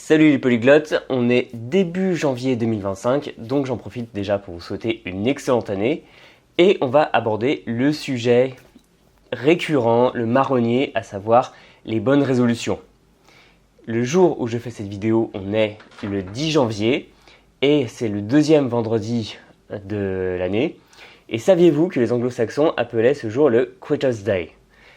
Salut les polyglottes, on est début janvier 2025, donc j'en profite déjà pour vous souhaiter une excellente année. Et on va aborder le sujet récurrent, le marronnier, à savoir les bonnes résolutions. Le jour où je fais cette vidéo, on est le 10 janvier, et c'est le deuxième vendredi de l'année. Et saviez-vous que les anglo-saxons appelaient ce jour le Quitter's Day,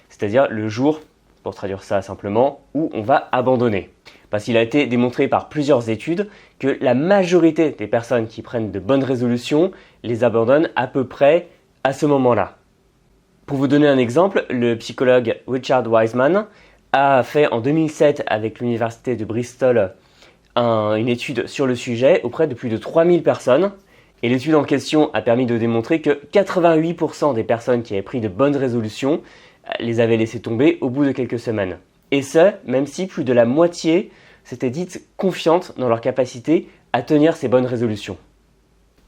c'est-à-dire le jour, pour traduire ça simplement, où on va abandonner. Parce qu'il a été démontré par plusieurs études que la majorité des personnes qui prennent de bonnes résolutions les abandonnent à peu près à ce moment-là. Pour vous donner un exemple, le psychologue Richard Wiseman a fait en 2007 avec l'université de Bristol une étude sur le sujet auprès de plus de 3000 personnes. Et l'étude en question a permis de démontrer que 88% des personnes qui avaient pris de bonnes résolutions les avaient laissées tomber au bout de quelques semaines. Et ce, même si plus de la moitié s'étaient dites confiantes dans leur capacité à tenir ces bonnes résolutions.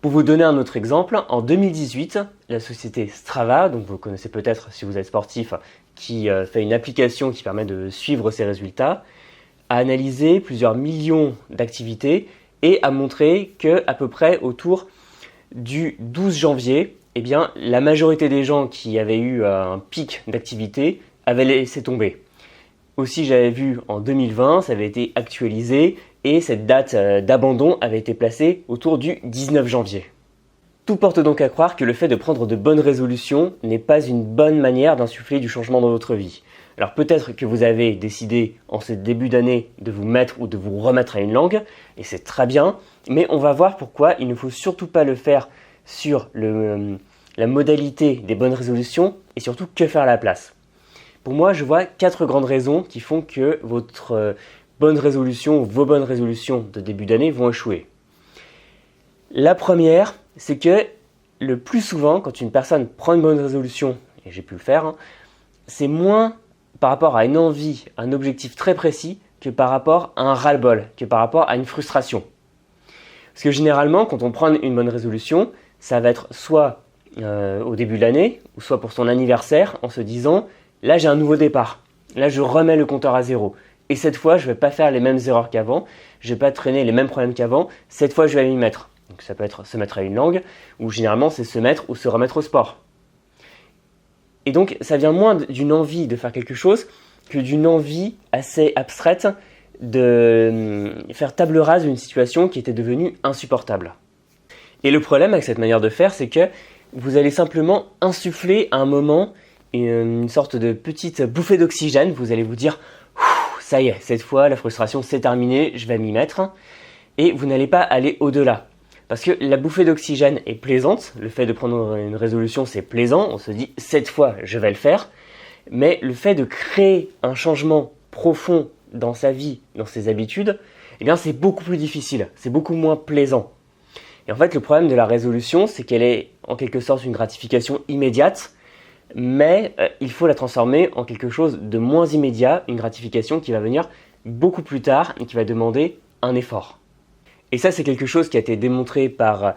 Pour vous donner un autre exemple, en 2018, la société Strava, donc vous connaissez peut-être si vous êtes sportif, qui fait une application qui permet de suivre ses résultats, a analysé plusieurs millions d'activités et a montré qu'à peu près autour du 12 janvier, la majorité des gens qui avaient eu un pic d'activité avaient laissé tomber. Aussi, j'avais vu en 2020, ça avait été actualisé et cette date d'abandon avait été placée autour du 19 janvier. Tout porte donc à croire que le fait de prendre de bonnes résolutions n'est pas une bonne manière d'insuffler du changement dans votre vie. Alors peut-être que vous avez décidé en ce début d'année de vous mettre ou de vous remettre à une langue, et c'est très bien, mais on va voir pourquoi il ne faut surtout pas le faire sur la modalité des bonnes résolutions et surtout que faire à la place. Pour moi, je vois 4 grandes raisons qui font que votre bonne résolution ou vos bonnes résolutions de début d'année vont échouer. La première, c'est que le plus souvent, quand une personne prend une bonne résolution, et j'ai pu le faire, c'est moins par rapport à une envie, un objectif très précis, que par rapport à un ras-le-bol, que par rapport à une frustration. Parce que généralement, quand on prend une bonne résolution, ça va être soit au début de l'année, ou soit pour son anniversaire, en se disant « là j'ai un nouveau départ, là je remets le compteur à zéro, et cette fois je ne vais pas faire les mêmes erreurs qu'avant, je ne vais pas traîner les mêmes problèmes qu'avant, cette fois je vais m'y mettre ». Donc ça peut être se mettre à une langue, ou généralement c'est se mettre ou se remettre au sport. Et donc ça vient moins d'une envie de faire quelque chose que d'une envie assez abstraite de faire table rase d'une situation qui était devenue insupportable. Et le problème avec cette manière de faire, c'est que vous allez simplement insuffler à un moment une sorte de petite bouffée d'oxygène. Vous allez vous dire « ça y est, cette fois la frustration c'est terminé, je vais m'y mettre ». Et vous n'allez pas aller au-delà. Parce que la bouffée d'oxygène est plaisante, le fait de prendre une résolution c'est plaisant, on se dit « cette fois je vais le faire ». Mais le fait de créer un changement profond dans sa vie, dans ses habitudes, c'est beaucoup plus difficile, c'est beaucoup moins plaisant. Et en fait le problème de la résolution c'est qu'elle est en quelque sorte une gratification immédiate, mais il faut la transformer en quelque chose de moins immédiat, une gratification qui va venir beaucoup plus tard et qui va demander un effort. Et ça, c'est quelque chose qui a été démontré par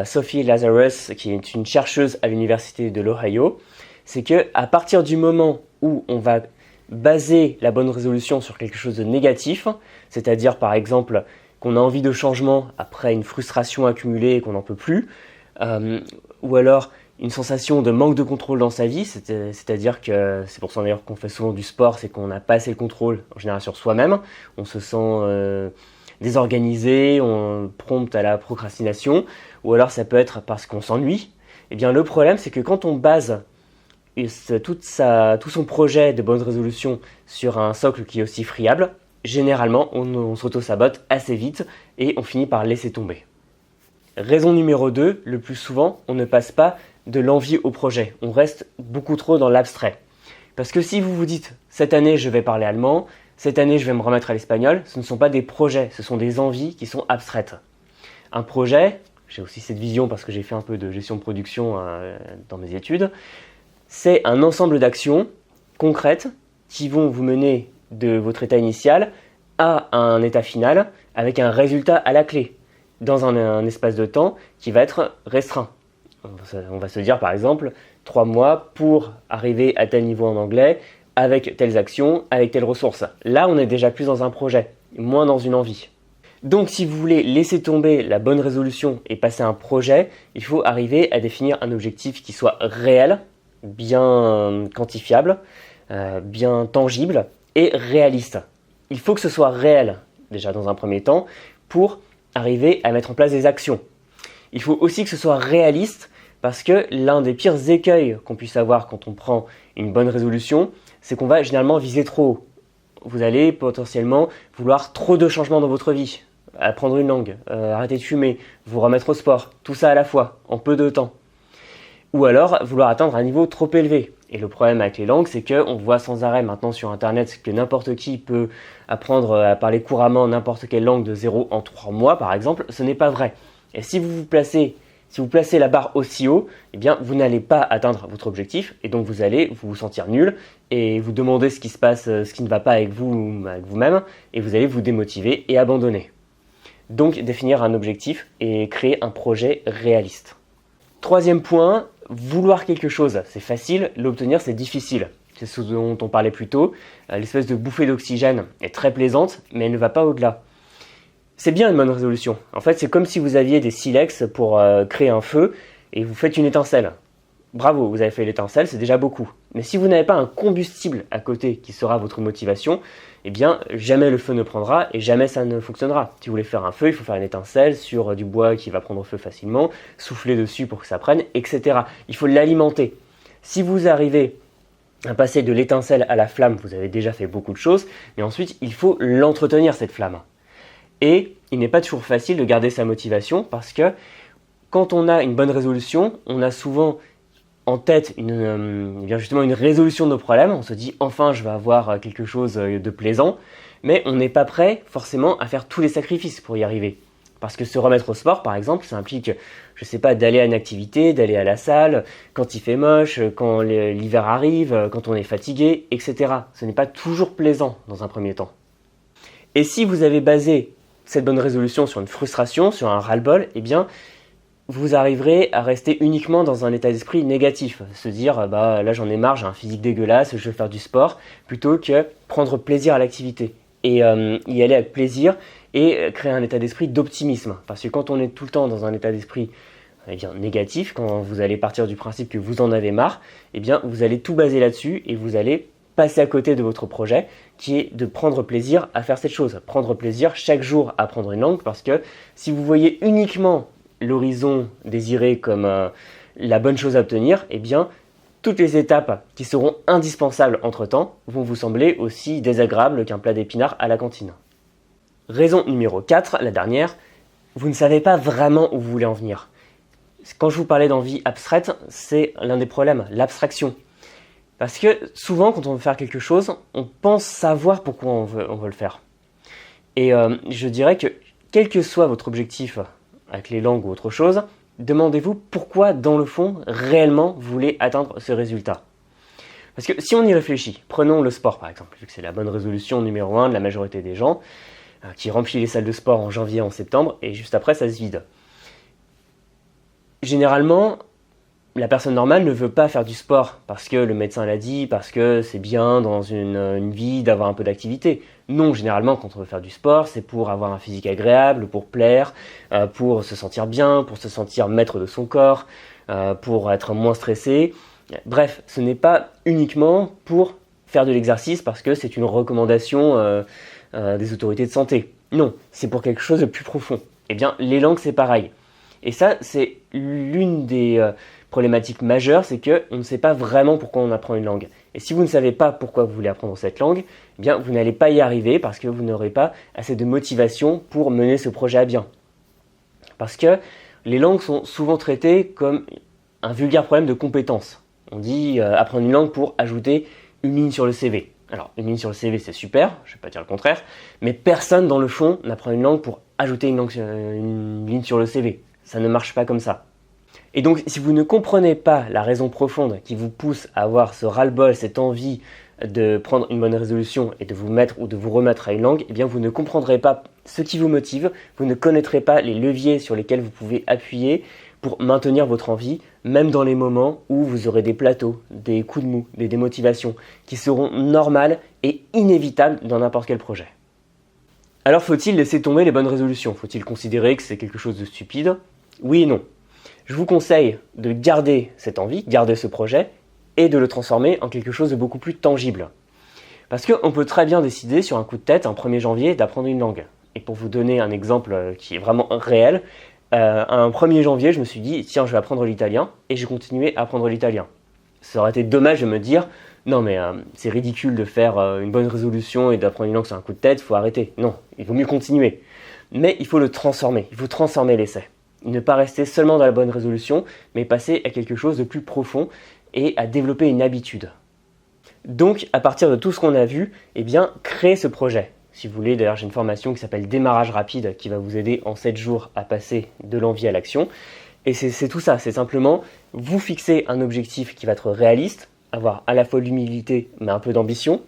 Sophie Lazarus, qui est une chercheuse à l'université de l'Ohio. C'est qu'à partir du moment où on va baser la bonne résolution sur quelque chose de négatif, c'est-à-dire par exemple qu'on a envie de changement après une frustration accumulée et qu'on n'en peut plus, ou alors une sensation de manque de contrôle dans sa vie, c'est-à-dire que c'est pour ça d'ailleurs qu'on fait souvent du sport, c'est qu'on n'a pas assez le contrôle en général sur soi-même, on se sent désorganisé, on prompte à la procrastination, ou alors ça peut être parce qu'on s'ennuie. Le problème c'est que quand on base tout son projet de bonne résolution sur un socle qui est aussi friable, généralement on s'auto-sabote assez vite et on finit par laisser tomber. Raison numéro 2, le plus souvent, on ne passe pas de l'envie au projet. On reste beaucoup trop dans l'abstrait. Parce que si vous vous dites « cette année, je vais parler allemand »,« cette année, je vais me remettre à l'espagnol », ce ne sont pas des projets, ce sont des envies qui sont abstraites. Un projet, j'ai aussi cette vision parce que j'ai fait un peu de gestion de production dans mes études, c'est un ensemble d'actions concrètes qui vont vous mener de votre état initial à un état final avec un résultat à la clé, dans un espace de temps qui va être restreint. On va se dire par exemple 3 mois pour arriver à tel niveau en anglais, avec telles actions, avec telles ressources. Là, on est déjà plus dans un projet. moins dans une envie. Donc si vous voulez laisser tomber la bonne résolution et passer à un projet, il faut arriver à définir un objectif qui soit réel, bien quantifiable, bien tangible et réaliste. Il faut que ce soit réel, déjà dans un premier temps, pour arriver à mettre en place des actions. Il faut aussi que ce soit réaliste, parce que l'un des pires écueils qu'on puisse avoir quand on prend une bonne résolution, c'est qu'on va généralement viser trop haut. Vous allez potentiellement vouloir trop de changements dans votre vie, apprendre une langue, arrêter de fumer, vous remettre au sport, tout ça à la fois, en peu de temps. Ou alors vouloir atteindre un niveau trop élevé. Et le problème avec les langues, c'est qu'on voit sans arrêt maintenant sur Internet que n'importe qui peut apprendre à parler couramment n'importe quelle langue de 0 en 3 mois, par exemple. Ce n'est pas vrai. Et si vous placez la barre aussi haut, eh bien, vous n'allez pas atteindre votre objectif et donc vous allez vous sentir nul et vous demander ce qui se passe, ce qui ne va pas avec vous-même et vous allez vous démotiver et abandonner. Donc, définir un objectif et créer un projet réaliste. Troisième point, vouloir quelque chose, c'est facile, l'obtenir c'est difficile. C'est ce dont on parlait plus tôt. L'espèce de bouffée d'oxygène est très plaisante, mais elle ne va pas au-delà. C'est bien une bonne résolution. En fait, c'est comme si vous aviez des silex pour créer un feu et vous faites une étincelle. Bravo, vous avez fait l'étincelle, c'est déjà beaucoup. Mais si vous n'avez pas un combustible à côté qui sera votre motivation, eh bien, jamais le feu ne prendra et jamais ça ne fonctionnera. Si vous voulez faire un feu, il faut faire une étincelle sur du bois qui va prendre feu facilement, souffler dessus pour que ça prenne, etc. Il faut l'alimenter. Si vous arrivez à passer de l'étincelle à la flamme, vous avez déjà fait beaucoup de choses, mais ensuite, il faut l'entretenir, cette flamme. Et il n'est pas toujours facile de garder sa motivation parce que quand on a une bonne résolution, on a souvent en tête justement une résolution de nos problèmes. On se dit enfin je vais avoir quelque chose de plaisant, mais on n'est pas prêt forcément à faire tous les sacrifices pour y arriver. Parce que se remettre au sport par exemple, ça implique, je sais pas, d'aller à une activité, d'aller à la salle, quand il fait moche, quand l'hiver arrive, quand on est fatigué, etc. Ce n'est pas toujours plaisant dans un premier temps. Et si vous avez basé cette bonne résolution sur une frustration, sur un ras-le-bol, eh bien, vous arriverez à rester uniquement dans un état d'esprit négatif. Se dire, là j'en ai marre, j'ai un physique dégueulasse, je veux faire du sport, plutôt que prendre plaisir à l'activité. Et y aller avec plaisir et créer un état d'esprit d'optimisme. Parce que quand on est tout le temps dans un état d'esprit négatif, quand vous allez partir du principe que vous en avez marre, eh bien, vous allez tout baser là-dessus et vous allez passer à côté de votre projet qui est de prendre plaisir à faire cette chose. Prendre plaisir chaque jour à apprendre une langue parce que si vous voyez uniquement l'horizon désiré comme la bonne chose à obtenir, eh bien, toutes les étapes qui seront indispensables entre-temps vont vous sembler aussi désagréables qu'un plat d'épinards à la cantine. Raison numéro 4, la dernière, vous ne savez pas vraiment où vous voulez en venir. Quand je vous parlais d'envie abstraite, c'est l'un des problèmes, l'abstraction. Parce que souvent, quand on veut faire quelque chose, on pense savoir pourquoi on veut le faire. Et je dirais que, quel que soit votre objectif avec les langues ou autre chose, demandez-vous pourquoi, dans le fond, réellement, vous voulez atteindre ce résultat. Parce que si on y réfléchit, prenons le sport par exemple, vu que c'est la bonne résolution numéro 1 de la majorité des gens, qui remplit les salles de sport en janvier, en septembre, et juste après, ça se vide. Généralement, la personne normale ne veut pas faire du sport parce que le médecin l'a dit, parce que c'est bien dans une vie d'avoir un peu d'activité. Non, généralement, quand on veut faire du sport, c'est pour avoir un physique agréable, pour plaire, pour se sentir bien, pour se sentir maître de son corps, pour être moins stressé. Bref, ce n'est pas uniquement pour faire de l'exercice parce que c'est une recommandation des autorités de santé. Non, c'est pour quelque chose de plus profond. Eh bien, les langues, c'est pareil. Et ça, c'est l'une des problématiques majeures, c'est qu'on ne sait pas vraiment pourquoi on apprend une langue. Et si vous ne savez pas pourquoi vous voulez apprendre cette langue, eh bien, vous n'allez pas y arriver parce que vous n'aurez pas assez de motivation pour mener ce projet à bien. Parce que les langues sont souvent traitées comme un vulgaire problème de compétence. On dit apprendre une langue pour ajouter une ligne sur le CV. Alors, une ligne sur le CV, c'est super, je ne vais pas dire le contraire, mais personne dans le fond n'apprend une langue pour ajouter une ligne sur le CV. Ça ne marche pas comme ça. Et donc, si vous ne comprenez pas la raison profonde qui vous pousse à avoir ce ras-le-bol, cette envie de prendre une bonne résolution et de vous mettre ou de vous remettre à une langue, eh bien, vous ne comprendrez pas ce qui vous motive, vous ne connaîtrez pas les leviers sur lesquels vous pouvez appuyer pour maintenir votre envie, même dans les moments où vous aurez des plateaux, des coups de mou, des démotivations, qui seront normales et inévitables dans n'importe quel projet. Alors faut-il laisser tomber les bonnes résolutions? Faut-il considérer que c'est quelque chose de stupide? Oui et non. Je vous conseille de garder cette envie, garder ce projet, et de le transformer en quelque chose de beaucoup plus tangible. Parce qu'on peut très bien décider sur un coup de tête, un 1er janvier, d'apprendre une langue. Et pour vous donner un exemple qui est vraiment réel, un 1er janvier, je me suis dit, tiens, je vais apprendre l'italien, et j'ai continué à apprendre l'italien. Ça aurait été dommage de me dire, non mais c'est ridicule de faire une bonne résolution et d'apprendre une langue sur un coup de tête, il faut arrêter. Non, il vaut mieux continuer. Mais il faut le transformer, il faut transformer l'essai. Ne pas rester seulement dans la bonne résolution, mais passer à quelque chose de plus profond et à développer une habitude. Donc, à partir de tout ce qu'on a vu, eh bien, créez ce projet. Si vous voulez, d'ailleurs, j'ai une formation qui s'appelle Démarrage rapide qui va vous aider en 7 jours à passer de l'envie à l'action. Et c'est tout ça, c'est simplement vous fixer un objectif qui va être réaliste, avoir à la fois l'humilité mais un peu d'ambition,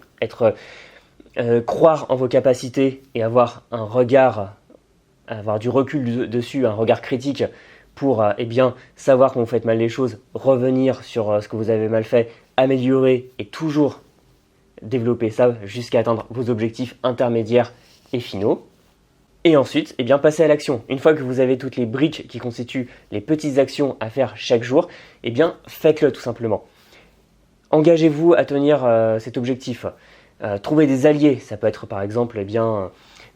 croire en vos capacités et avoir un regard, avoir du recul dessus, un regard critique pour savoir quand vous faites mal les choses, revenir sur ce que vous avez mal fait, améliorer et toujours développer ça jusqu'à atteindre vos objectifs intermédiaires et finaux. Et ensuite, passer à l'action. Une fois que vous avez toutes les briques qui constituent les petites actions à faire chaque jour, faites-le tout simplement. Engagez-vous à tenir cet objectif. Trouvez des alliés. Ça peut être par exemple,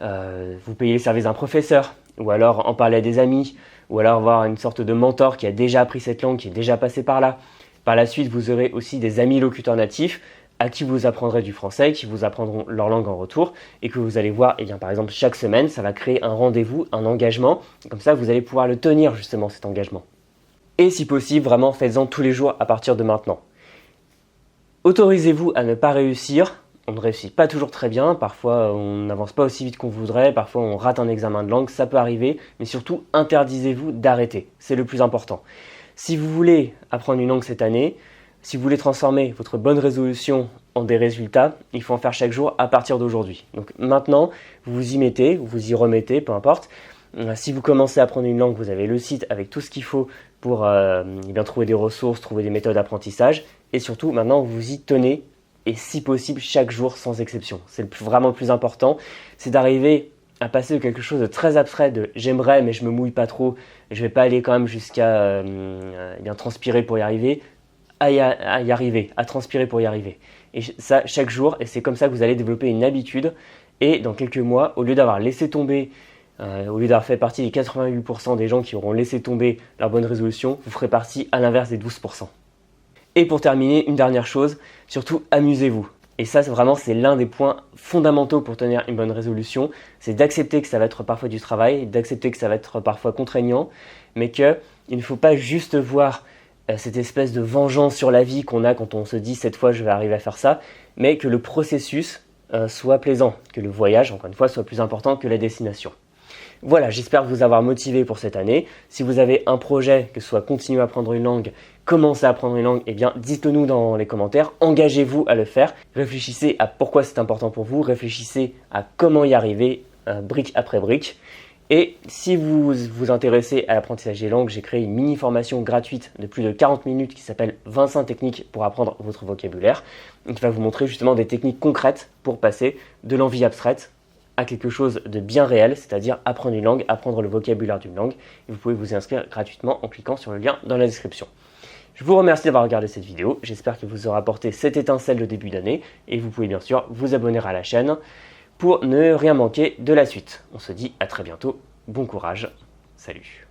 vous payez les services d'un professeur, ou alors en parler à des amis, ou alors avoir une sorte de mentor qui a déjà appris cette langue, qui est déjà passé par là. Par la suite, vous aurez aussi des amis locuteurs natifs à qui vous apprendrez du français, qui vous apprendront leur langue en retour, et que vous allez voir, par exemple, chaque semaine, ça va créer un rendez-vous, un engagement. Comme ça, vous allez pouvoir le tenir, justement, cet engagement. Et si possible, vraiment, faites-en tous les jours à partir de maintenant. Autorisez-vous à ne pas réussir. On ne réussit pas toujours très bien, parfois on n'avance pas aussi vite qu'on voudrait, parfois on rate un examen de langue, ça peut arriver, mais surtout interdisez-vous d'arrêter, c'est le plus important. Si vous voulez apprendre une langue cette année, si vous voulez transformer votre bonne résolution en des résultats, il faut en faire chaque jour à partir d'aujourd'hui. Donc maintenant, vous vous y mettez, vous vous y remettez, peu importe. Si vous commencez à apprendre une langue, vous avez le site avec tout ce qu'il faut pour trouver des ressources, trouver des méthodes d'apprentissage. Et surtout, maintenant, vous y tenez, et si possible, chaque jour sans exception. C'est vraiment le plus important, c'est d'arriver à passer de quelque chose de très abstrait, de j'aimerais mais je me mouille pas trop, je vais pas aller quand même jusqu'à transpirer pour y arriver, à y arriver, à transpirer pour y arriver. Et ça, chaque jour, et c'est comme ça que vous allez développer une habitude. Et dans quelques mois, au lieu d'avoir laissé tomber, au lieu d'avoir fait partie des 88% des gens qui auront laissé tomber leur bonne résolution, vous ferez partie à l'inverse des 12%. Et pour terminer, une dernière chose, surtout amusez-vous. Et ça, c'est l'un des points fondamentaux pour tenir une bonne résolution, c'est d'accepter que ça va être parfois du travail, d'accepter que ça va être parfois contraignant, mais qu'il ne faut pas juste voir cette espèce de vengeance sur la vie qu'on a quand on se dit cette fois je vais arriver à faire ça, mais que le processus soit plaisant, que le voyage, encore une fois, soit plus important que la destination. Voilà, j'espère vous avoir motivé pour cette année. Si vous avez un projet, que ce soit continuer à apprendre une langue, commencer à apprendre une langue, dites-le nous dans les commentaires, engagez-vous à le faire, réfléchissez à pourquoi c'est important pour vous, réfléchissez à comment y arriver, brique après brique. Et si vous vous intéressez à l'apprentissage des langues, j'ai créé une mini-formation gratuite de plus de 40 minutes qui s'appelle 25 techniques pour apprendre votre vocabulaire, qui va vous montrer justement des techniques concrètes pour passer de l'envie abstraite à quelque chose de bien réel, c'est-à-dire apprendre une langue, apprendre le vocabulaire d'une langue. Et vous pouvez vous inscrire gratuitement en cliquant sur le lien dans la description. Je vous remercie d'avoir regardé cette vidéo, j'espère qu'elle vous aura apporté cette étincelle de début d'année, et vous pouvez bien sûr vous abonner à la chaîne pour ne rien manquer de la suite. On se dit à très bientôt, bon courage, salut.